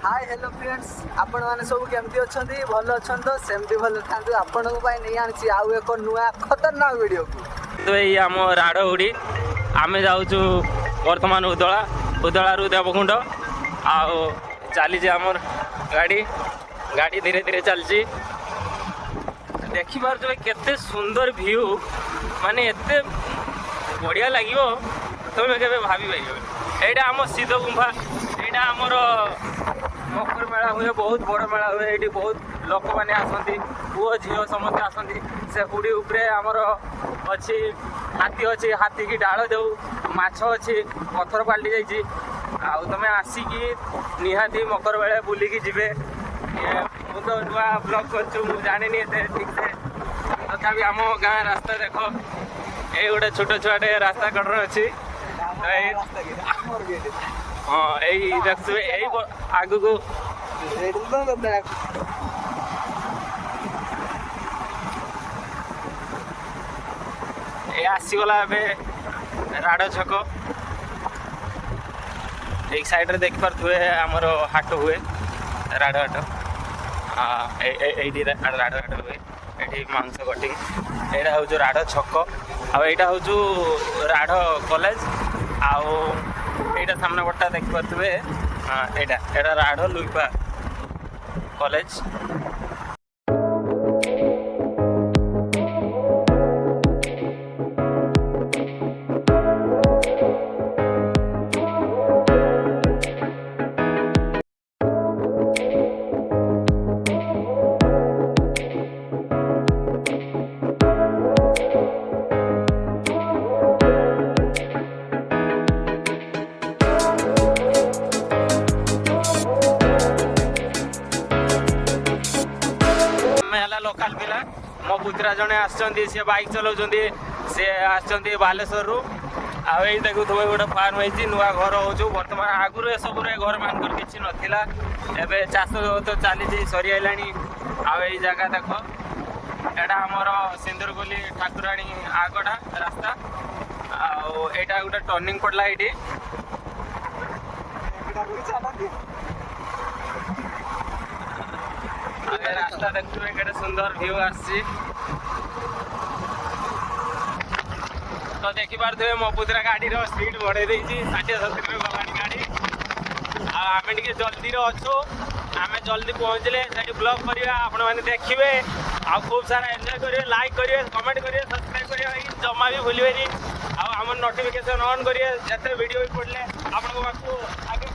Hi hello friends आपण मैंने सब केमती अच्छा भल अच्छा तो सेमती भल था आपण नहीं आनी आउ एक नुआ खतरनाक वीडियो को तो ये आम राड़हुड़ी आम जाऊँ बर्तमान उदला उदला देवकुंड आउ चली आमर गाड़ी गाड़ी धीरे धीरे चलची देखिबार जो केते सुंदर व्यू माने एते बढ़िया लगियो तुम के भाभी पार यहाँ आम सिद्ध गुंफा यहाँ आमर मकर मेला हुए बहुत बड़ मेला हुए ये बहुत लोक मैंने आसती पुओ झील समस्त आसती से बुढ़ी उपरे आमर अच्छी हाथी अच्छी हाथी की डाल दे माछ अच्छी पथर पलटि जाइए आउ तुम आसिकी निहाती मकर बेले बुलिकी जीवे मु तो नुआ ब्लॉग कर जानी ठीक से तथापि आम गाँ रास्ता देख ये गोटे छोट छुआटे रास्ता कड़े अच्छी हाँ यही देखुए यही आग को आसीगला राड़ छक एक साइड रे देख पारे आमर हाट हुए राड़ हाट राड़ हाट हुए ये मांस कटिंग यहाँ हूँ राड़ छक आईटा हूँ राड़ कॉलेज आउ यहाँ सामने बटा देख पारे यहाँ राड़ लुईपा कॉलेज लोकल पिला मो पुत्रा जड़े आसछन्ती से बाइक चलाउछन्ती से आसछन्ती बालेश्वर रु आई देखु तो गोटे फार्म होती नुआ घर हो बर्तमान आगुरी ए सब घर मान किसी नाला एवं चाष तो चली सरी आइलानी आई जगह देख एटा आमर सिंदूरगुली ठाकुराणी आगटा रास्ता आईटा गोटे टर्निंग पड़ला ये रास्ता देखुए केटे सुंदर व्यू आसी तो देखी पारे मो पुत्रा गाड़ी स्पीड बढ़े 60-70 गलानी गाड़ी आम टे जल्दी अच्छु आम जल्दी पहुँचले से ब्लॉग करा आपण मैंने देखिए आ खूब सारा एंजॉय करेंगे लाइक करेंगे कमेंट करेंगे सब्सक्राइब करेंगे जमा भी भूलेनि आम नोटिफिकेशन ऑन करेंगे जिते वीडियो भी पड़े आपको आगे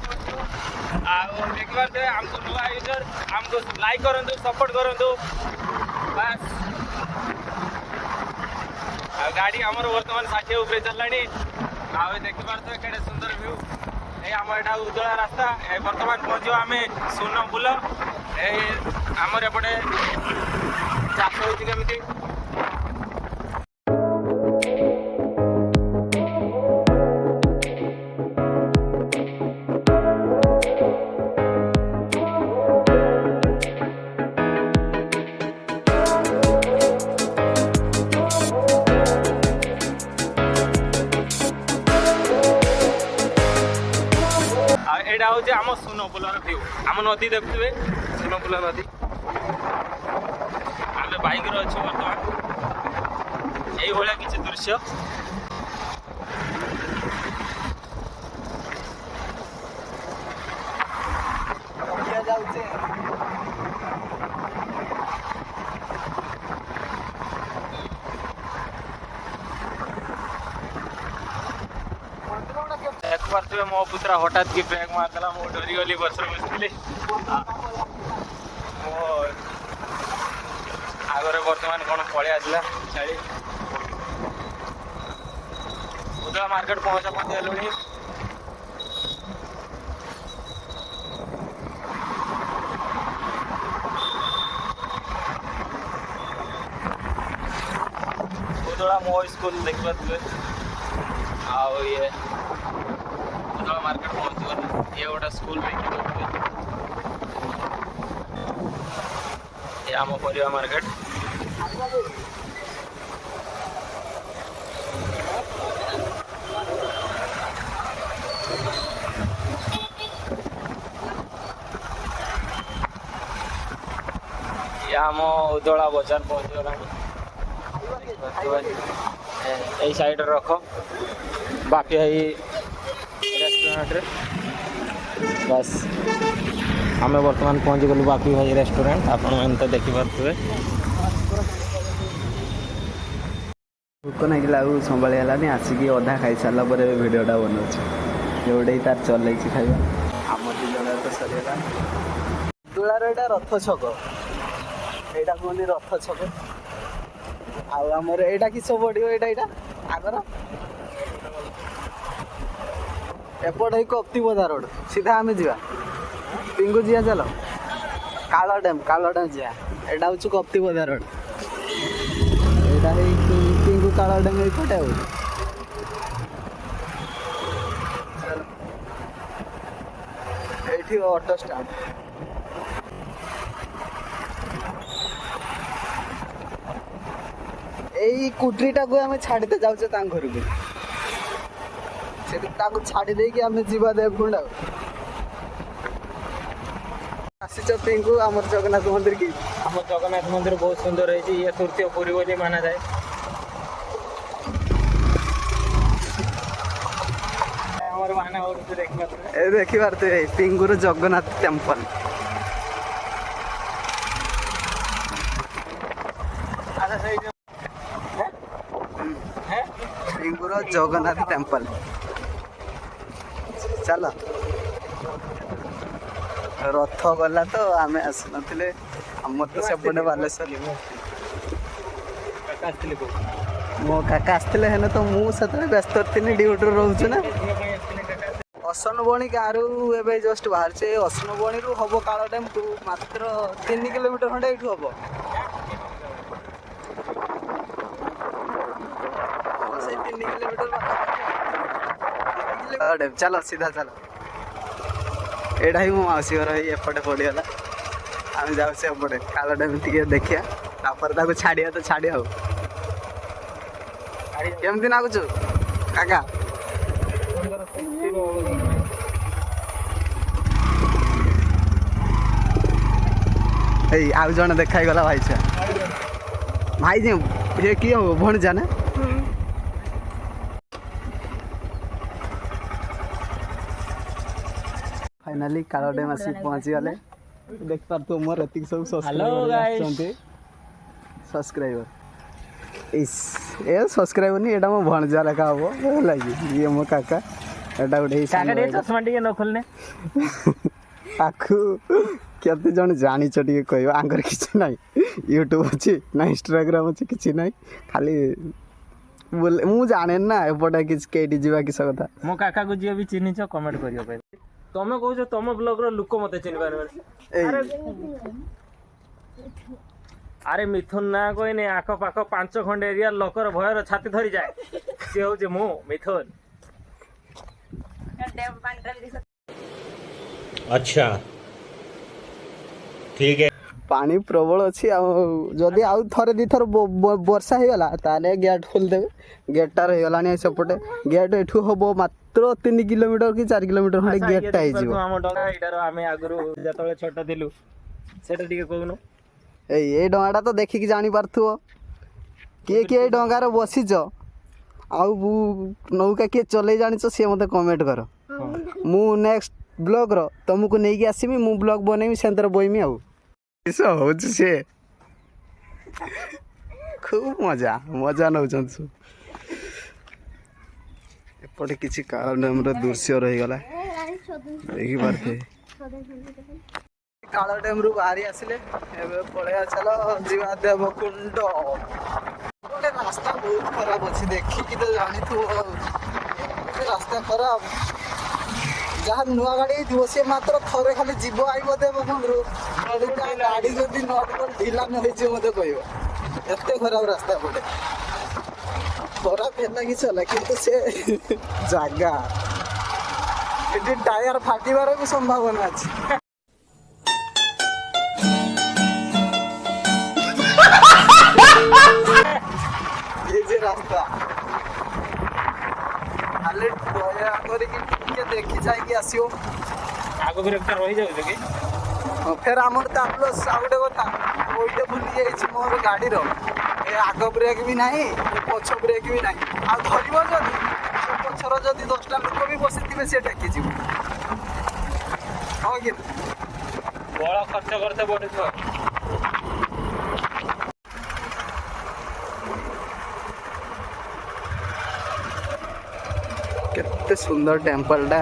देखी पारे आमको नुआ यूजर आमको लाइक करूँ सपोर्ट करूँ बस गाड़ी आमर बर्तमान 60 उपरे चललानी देखी पारे केटे सुंदर व्यू ये आम यहाँ उज्जवला रास्ता बर्तमान पहुँच आम सुनपुल आमर एपटे चाष होती यहाँ हूँ आम सुनपुलर व्यू आम नदी देखुए सुनपुल नदी आम बाइक अच्छे बर्तमान यही किसी दृश्य देख पारे मो पुत्रा हठात की ब्रेक मारदेला मो डरीगली बस बसली आगे बर्तमान कौन पलि आसला छाड़ी उदला मार्केट पहुँचलुणी उदला मो स्कूल देख पारे आओ ये मार्केट पहुँच ये गोटे स्कूल ये आम परिवा मार्केट आम उदला बजार पहुँचीगला यही साइड रख बाकी रेस्टोरेंट रे बस आम बर्तमान पहुँची गलु बाकी भाई रेस्टोरेंट आपण तो देखिपे भोक नहीं लागू संभाली आसिक अधा खाई सारा भिडटा बनाऊँ जोड़े तार चल खाଇବା आम दिलड़ा तो सरीगला दुलार यहाँ रथ छक यहाँ कहते रथ छक आमर यहाँ किस पड़ो यहाँ आगर एपट है कप्तिपदा रोड सीधा आम जा पिंगु जा चल काला डैम जा यहाँ हूँ कप्तिपदा रोड यहाँ है पिंगु काला डैम एपटे ये ऑटो स्टैंड यही कुटरीटा को आम छाड़ते जाऊे घर को छाड़ी देकी आम जीवा देवकुंड आसीच पिंकु आम जगन्नाथ मंदिर की आम जगन्नाथ मंदिर बहुत सुंदर है ये तृतीय पुरी बोली माना जाए देखी पारे पिंगुर जगन्नाथ टेम्पल पिंगुर जगन्नाथ टेम्पल चल रथ गला तो आम आसन आम तो सेपटे बालेश्वर मो काका आसते हेन तो मुझे व्यस्त थी ड्यूटी रोचे ना असनबणी गाँव एवं जस्ट बाहर से असनबणी रू हम काला डैम को मात्र 3 किलोमीटर खंडे ये हम से 3 किलोमीटर डैम चलो सीधा चलो एटा ही मो मौसी घर एपटे पड़गला आम जापटे काला डैम टे देखिए छाड़िया तो छाड़िया केमती नागुचु काका आउ जन देखा गला भाई छुआ भाई जी ये किए हो भण जाना फाइनाली काला डैम आसी पहुंची गले देख पार तो मोर एतिक सब सब्सक्राइबर इस ए सब्सक्राइबर नहीं एटा मो भणजा लेखा हो लागी ये मो काका एटा उठे काका रे चश्मा टिके न खोलने आखु केते जन जानि छ टिके कहयो आंगर किछि नै यूट्यूब अछि ना इंस्टाग्राम अछि किछि नै खाली बोले मु जाने ना एपटा किछ केडी जीवा किस कथा मो काका को जियो भी चिन्हि छ कमेंट करियो पे तमे कहू छ तम ब्लॉग रो लुक मते चिन्हि पारे अरे मिथुन ना कोई नहीं आख पाख 5 खंड एरिया लोकर भयर छाती धरी जाए सी हूँ मु मिथुन अच्छा ठीक है पानी प्रबल अच्छी जदि आउ थरे दी थर वर्षा हो गला ताले गेट खोल देबे गेटटा रही गलानी सेपटे गेट एठू हबो मात्र 3 किलोमीटर कि 4 किलोमीटर खंडे गेटटा आइ जिवो हम डगा इडार आमे आगरु जतले छोट दिलु सेटा टिके कहउनो ए डंगाटा तो देखिकी जानी पारथुओ किए डंगार बसीच आउ नौका किए चले जानिच सी मते कमेंट कर मु नेक्स्ट ब्लॉग रो तुमको नहीं आसमी मु ब्लॉग बनैमी सेंटर बोइमी आउ किसो होछ से खूब मजा मजा नौछन सु एपटे किछि काला डैम रो दृश्य रही गला देखि पारथे काला डैम रु बाहरी आसिले एबे पळया चलो जीवा देवकुंड गोटे रास्ता बहुत खराब अछि देखि कि तो जानि तू रास्ता खराब जहाँ नुआ गाड़ी थी से मात्र थरे खाली जीव आइब देवकुंड रु गाड़ी जदि नट कर ढिला न होइछे मते कहयो एते खराब रास्ता पटे खराब हेला कि चला किंतु से जागा एटी टायर फाटिबार भी संभावना अछि ये जे रास्ता खाली दया करिक देखी जाए कि आसियो आगो ब्रेक रही जाउ कि फेर आमर ताप्लस आ गोटे कथा ओइटे भूली जाइछि मोर गाड़ी रो ए आग ब्रेक भी नाही ए पछ ब्रेक भी नाही आ धरिबो जदी से पछर जदी 10टा लोक भी बसिथिबे से टेकी जिवो हो कि बड़ा खर्च करते पड़े तो केते सुंदर टेम्पल टा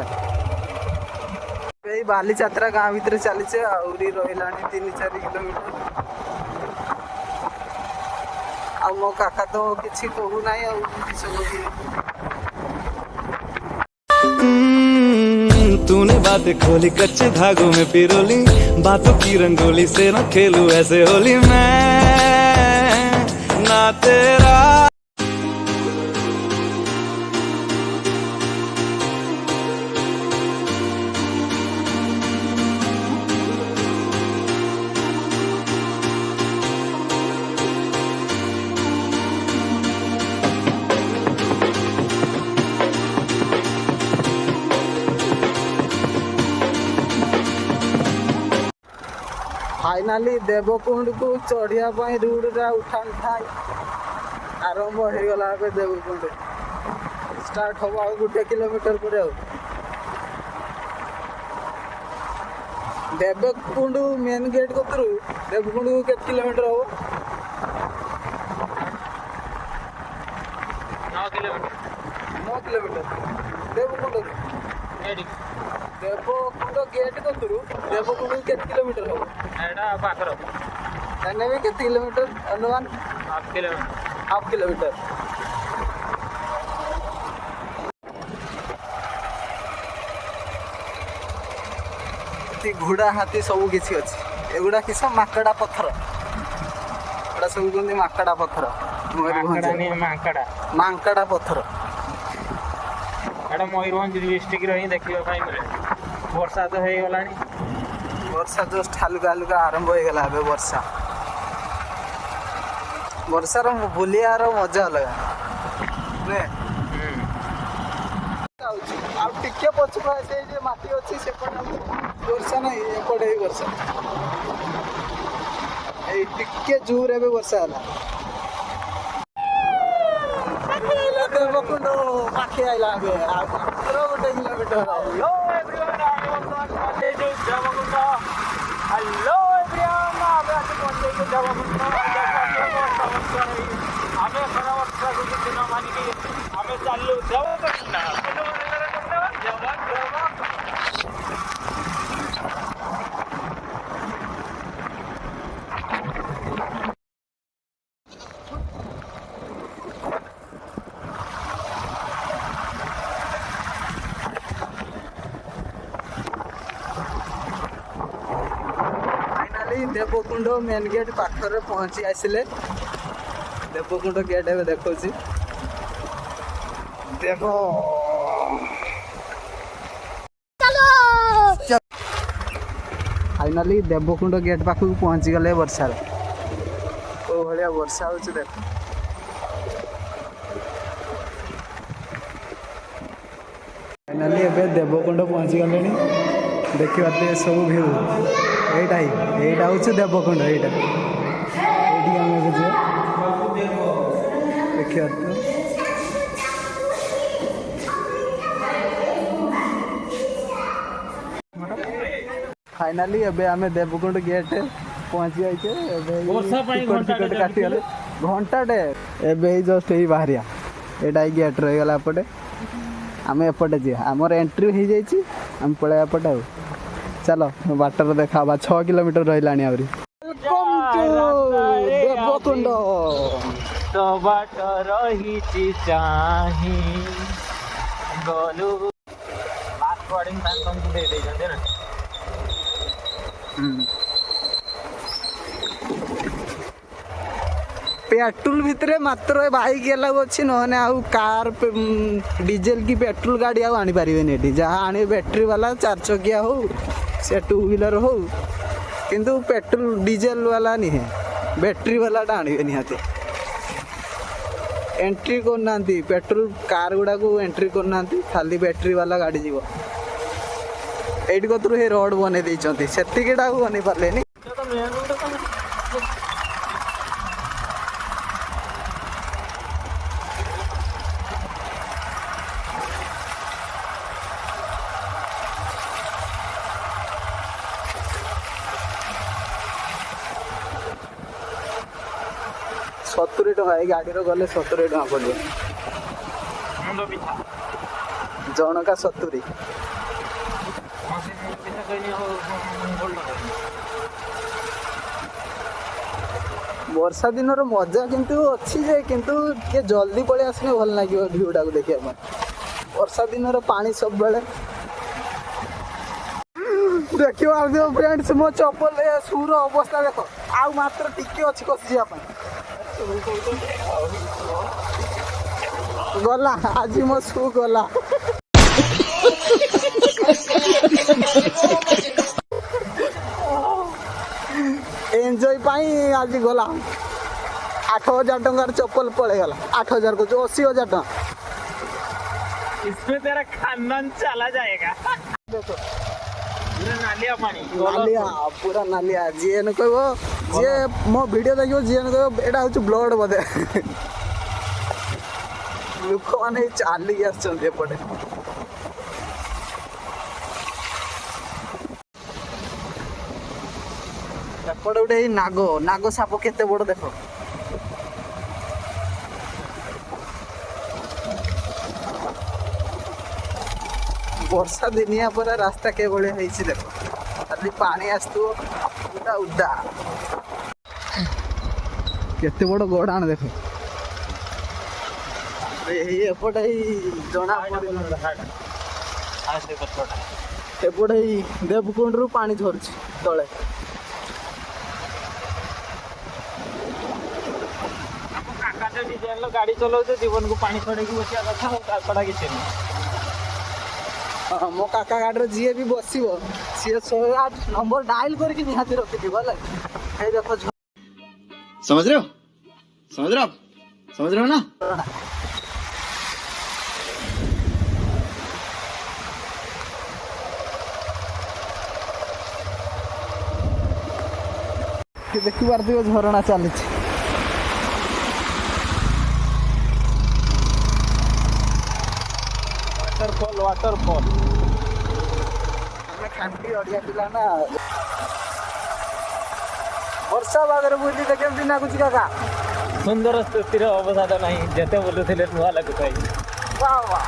ए बाली यात्रा गाँ भीतर चली आउरी रहिलानी 3-4 किलोमीटर आ मो काका तो किछि कहू नाही आ सब तूने बातें खोली कच्चे धागों में पिरोली बातों की रंगोली से न खेलूं ऐसे होली मैं ना तेरा। फाइनाली देवकुंड को चढ़िया रूटा उठान था आरंभ हो गला देवकुंड स्टार्ट हम 1 किलोमीटर पर देवकुंड मेन गेट को थ्रू देवकुंड को कितने किलोमीटर हो 9 kilometre 9 kilometre Devkund Devkund gate को थ्रू देवकुंड को कितने किलोमीटर हो एडा पाखर एने भी कितने किलोमीटर अनुमान 1/2 किलोमीटर 1/2 किलोमीटर घोड़ा हाथी सब किसी अच्छी एगुड़ा किस माकड़ा पत्थर एटा सब कहते माकड़ा पत्थर मांकड़ा पत्थर एटा मयूरभंज डिस्ट्रिक्ट रो ही देखियो भाई मिले वर्षा तो हे गलानी वर्षा जस्ट हल्का हल्का आरंभ हो गला बे वर्षा वर्षार बुलियार मजा अलग ने आ टिके पछुआ से जे माटी अछि से पर वर्षा नहीं एपटे ही वर्षा ए टिके जोर एबे वर्षा हला देवकुंड पाखे आइला बे आ 1 kilometre hello everyone I am on Devkund hello everyone आबे आज पहुंचे के देवकुंड आबे खरा वर्षा को दिन मानी के आबे चालू देवकुंड देवकुंड मेन गेट पाखरे पहुंची आसिले देवकुंड गेट एवं देखो देखो फाइनाली देवकुंड गेट पाखक पहुंची गले वर्षा ओ भलिया वर्षा हो देख फाइनाली एबे देवकुंड पहुंची गले देखिए सब भ्यू एटा हूँ देवकुंड एटा देखिए फाइनाली एबे आमे देवकुंड गेट पहुंची जाइए टिकट काटी गले घंटाटे एबे जस्ट ही बाहरिया एटा गेट रही गला एपटे आम एपटे जी आमर एंट्री हो जाइए आम पड़े एपटे आ चलो बाटर देखा 6 किलोमीटर रही आहरी देवकुंड तो बाट रही चाही गलु बात कोडिंग टाइम तुमको दे दे जंदे ना पेट्रोल भितर मात्र बाइक गेला अच्छी नहने आउ कार डीजेल की पेट्रोल गाड़ी आउ आनी पारे जहाँ आने बैटेरी वाला 4 चकिया हो से 2 व्हीलर हो किंतु पेट्रोल डीजेल वाला नहीं है बैटेरी वाला आने निहाती एंट्री करना पेट्रोल कार गुड़ा को एंट्री करना खाली बैटेरी वाला गाड़ी जीव ଏଇଠି କତରୁ ଏ ରୋଡ ବନେଇ ଦେଇଛନ୍ତି ସେତିକିଟାକୁ ବନେଇ ପାରିଲେନି। ସତୁରି ଟଙ୍କା ଏଇ ଗାଡ଼ିର ଗଲେ 70 ଟଙ୍କା ପଡ଼ିବ ଜଣକା 70। ବର୍ଷା ଦିନର ମଜା କିନ୍ତୁ ଅଛି ଯେ କିନ୍ତୁ ଟିକେ ଜଲ୍ଦି ପଳେଇ ଆସିଲେ ଭଲ ଲାଗିବ ଭିଉଟାକୁ ଦେଖିବା ପାଇଁ। ବର୍ଷା ଦିନର ପାଣି ସବୁବେଳେ ଦେଖିପାରୁଥିବ ଫ୍ରେଣ୍ଡସ୍ ମୋ ଚପଲ ସୁର ଅବସ୍ଥା ଦେଖ ଆଉ ମାତ୍ର ଟିକେ ଅଛି ଖସିଯିବା ପାଇଁ। ଗଲା ଆଜି ମୋ ସୁ ଗଲା। ଏନ୍ଜୟ ପାଇଁ ଆଜି ଗଲା 8,000 ଟଙ୍କାର ଚପଲ ପଳେଇଗଲା। 8,000 କହୁଛୁ 80,000 ଟଙ୍କା। इसमें तेरा खानदान चला जाएगा। देखो नालिया पानी नालिया पूरा नालिया जीए न कहबो जे मो वीडियो देखियो जीए न कहबो एटा होछु ब्लड बदे लोक माने चाली आछन एपटे। एपटे उठे नागो नागो साप केते बड़ देखो। वर्षा दिनिया पर रास्ता के भले होइछि देखो खाली पानी आस्तु पूरा उदा केते बड़ गोडाण देखो। एही एपटे जना एपटे देवकुंड रु पानी झरछि तळे। काका जो डिजाइन लो गाड़ी चलाउते जीवन को पानी छड़े की बसिया कथा छड़ा किछ नहीं। मो काका गाड़ी जी भी बसो सी 108 नंबर डायल करके निहाती रखी भल देखो। समझ रहे हो ना। देखी पार्थिव झरणा चली वाटरफॉल खांटी अड़िया पिला ना वर्षा बागरे बुझी तो केमती नागुच काका। सुंदर स्थितिर अवसाद नहीं जेते बोलुथिले नुआ लागुथाई। वाह वाह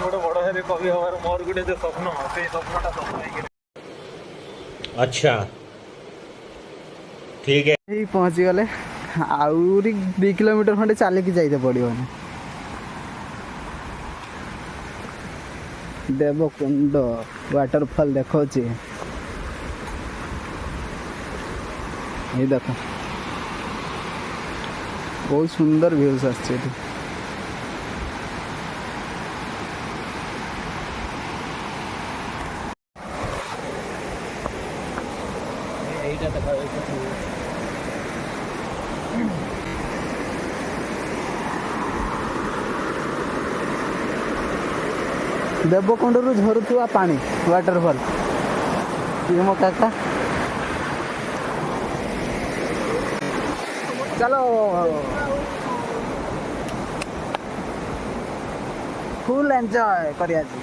गोटे बड़ हेरे कवि हमार मोर गुटे जो स्वप्न से स्वप्नटा सफल होई। अच्छा ठीक है यही पहुंची गले आउरी 2 किलोमीटर खंडे चलिकी जाइते पड़ो। देवकुंड वाटरफॉल देखो ये देखो बहुत सुंदर व्यूज आछे। देवकुंड रु झरुवा पानी वाटरफॉल ये मो काका। चलो फुल एंजॉय करिया जी।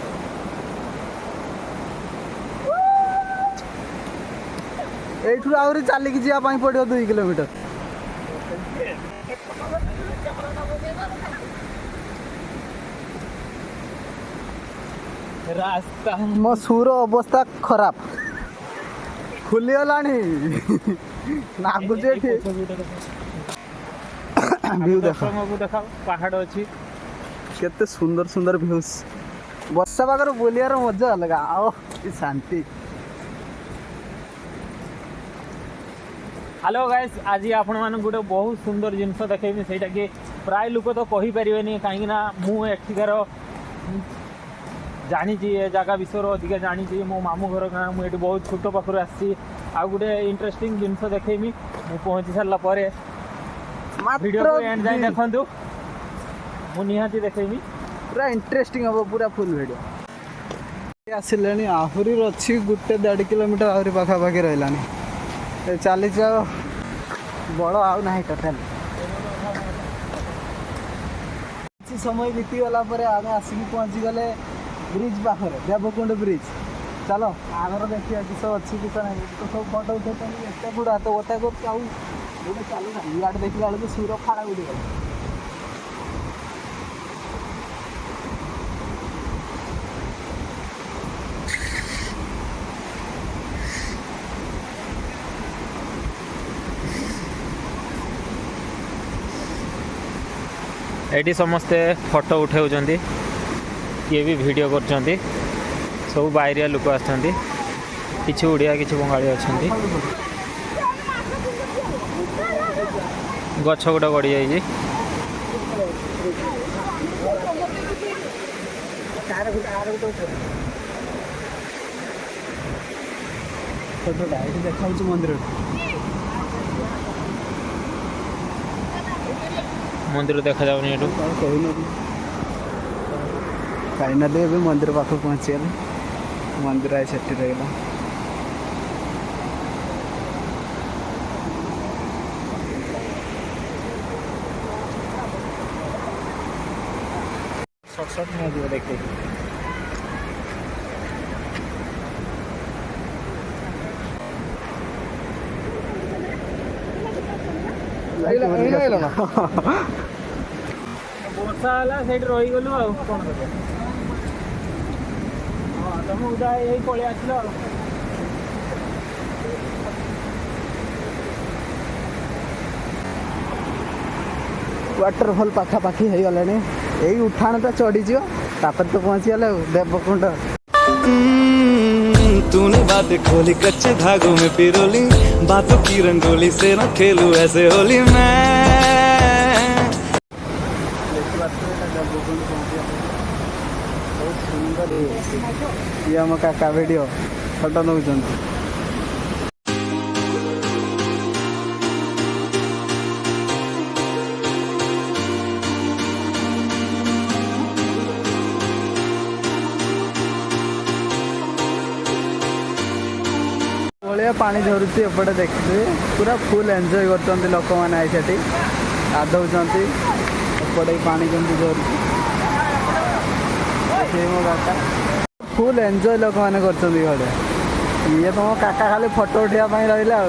एठू आउरी चलिकी जीवा पाई पड़ियो 2 किलोमीटर। रास्ता मो सुर अवस्था खराब खुलीगलानी नागुचे व्यू देखा पहाड़ अच्छी केते सुंदर सुंदर व्यूज। वर्षा पागर बोलियार मजा अलग आओ कि शांति। हेलो गाइस आज आपण मान गोटे बहुत सुंदर जिनस देखेबी सेटा कि प्राय लोक तो कहि परिबेनी काहे ना मु एठिकार जानी ए जगह विषय अधिक जानी मो मामू घर गाँ मुझे बहुत छोट पाखर आसी गोटे इंटरेस्टिंग जिनस देखेमी मु पहुँची सारा पर वीडियो को एंड जाए देखु मु निहाती देखेमी पूरा इंटरेस्टिंग हम पूरा फुल वीडियो। ଆସିଲେଣି ଆହୁରି ଅଛି 1.5 କିଲୋମିଟର ଆହୁରି ପାଖାପାଖି ରହିଲାଣି ଚାଲିଛି ଆଉ ବଳ ଆଉ ନାହିଁ ଟୋଟାଲି କିଛି ସମୟ ବିତିଗଲା ପରେ ଆମେ ଆସିକି ପହଞ୍ଚିଗଲେ ବ୍ରିଜ୍ ପାଖରେ ଦେବକୁଣ୍ଡ ବ୍ରିଜ୍ ଚାଲ ଆଗର ଦେଖିବା କିସ ଅଛି କିସ ନାହିଁ ତ ସବୁ ଫଟୋ ଉଠେଇଛନ୍ତି ଏତେ ବୁଢ଼ା ହାତ ବତା କରୁଛି ଆଉ ଗୋଟେ ଚାଲୁ ନାହିଁ ଇଆଡ଼େ ଦେଖିଲା ବେଳକୁ ସୁର ଫାଳ ଉଡ଼ିଗଲା एटी समस्ते फोटो उठाऊँच किए भी वीडियो कर सब बाहरिया लोक आसछन्ति किछि उड़िया किछि बंगाली अछन्ति गछ गोटे गड़ी जाइए देखा मंदिर मंदिर देखा जाऊनी एटू फाइनाली भी मंदिर पाख पहुँचीगले मंदिर आई सेठी रहा शॉर्ट नहीं देखे वर्षा है से रहीगलु आ कौन कर तुम उदा यही पलि आसल वाटरफॉल पाखापाखी हो गले यही उठाण तो चढ़ीज तापर तो पहुँची गले देवकुंड तूने बातें खोली कच्चे धागों में पिरोली बातों की रंगोली से न खेलूं ऐसे होली मैं ये आम काका वीडियो फोटो नौ पानी झरुची एपटे देखिए पूरा फुल एंजॉय करते लोक मैंने आई से गाधौंट एपटे पानी केमती झरुची मो काका फुल एंजॉय लोक मैंने कर ये तुम काका खाली फोटो उठाइबा रहा